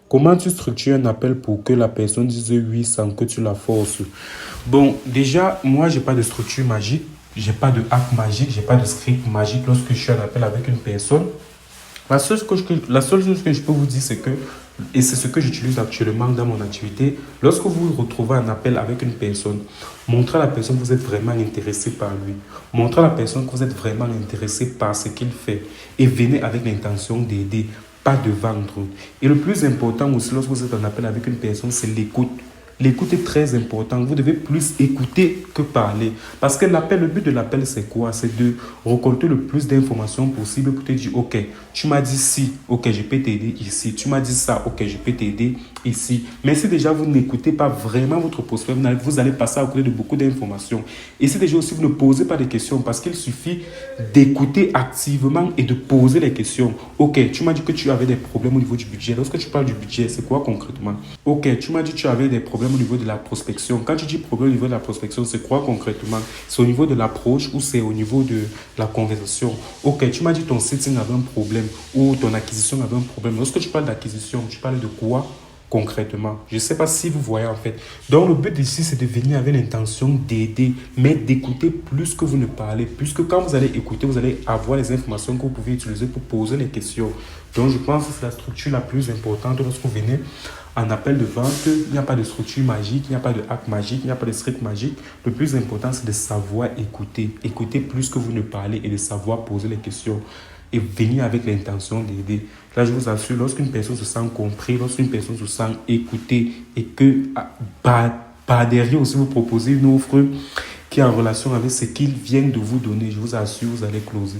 Comment tu structures un appel pour que la personne dise oui sans que tu la forces? Bon, déjà, moi, j'ai pas de structure magique, j'ai pas de hack magique, j'ai pas de script magique lorsque je suis en appel avec une personne. La seule chose que je peux vous dire, c'est que, et c'est ce que j'utilise actuellement dans mon activité, lorsque vous vous retrouvez en appel avec une personne, montrez à la personne que vous êtes vraiment intéressé par lui. Montrez à la personne que vous êtes vraiment intéressé par ce qu'il fait. Et venez avec l'intention d'aider, pas de vendre. Et le plus important aussi, lorsque vous êtes en appel avec une personne, c'est l'écoute. L'écoute est très importante. Vous devez plus écouter que parler. Parce que l'appel, le but de l'appel, c'est quoi? C'est de récolter le plus d'informations possible pour te dire, OK, tu m'as dit si, OK, je peux t'aider ici. Tu m'as dit ça, OK, je peux t'aider ici. Mais si déjà vous n'écoutez pas vraiment votre prospect, vous allez passer à côté de beaucoup d'informations. Et si déjà aussi vous ne posez pas de questions, parce qu'il suffit d'écouter activement et de poser les questions. OK, tu m'as dit que tu avais des problèmes au niveau du budget. Lorsque tu parles du budget, c'est quoi concrètement? OK, tu m'as dit que tu avais des problèmes au niveau de la prospection. Quand tu dis problème au niveau de la prospection, c'est quoi concrètement? C'est au niveau de l'approche ou c'est au niveau de la conversation? OK, tu m'as dit que ton setting avait un problème ou ton acquisition avait un problème. Lorsque tu parles d'acquisition, tu parles de quoi concrètement? Je ne sais pas si vous voyez en fait. Donc le but ici, c'est de venir avec l'intention d'aider, mais d'écouter plus que vous ne parlez. Puisque quand vous allez écouter, vous allez avoir les informations que vous pouvez utiliser pour poser les questions. Donc je pense que c'est la structure la plus importante lorsque vous venez en appel de vente. Il n'y a pas de structure magique, il n'y a pas de hack magique, il n'y a pas de script magique. Le plus important, c'est de savoir écouter. Écouter plus que vous ne parlez et de savoir poser les questions et venir avec l'intention d'aider. Là, je vous assure, lorsqu'une personne se sent comprise, lorsqu'une personne se sent écoutée et que par derrière aussi vous proposez une offre qui est en relation avec ce qu'il vient de vous donner, je vous assure, vous allez closer.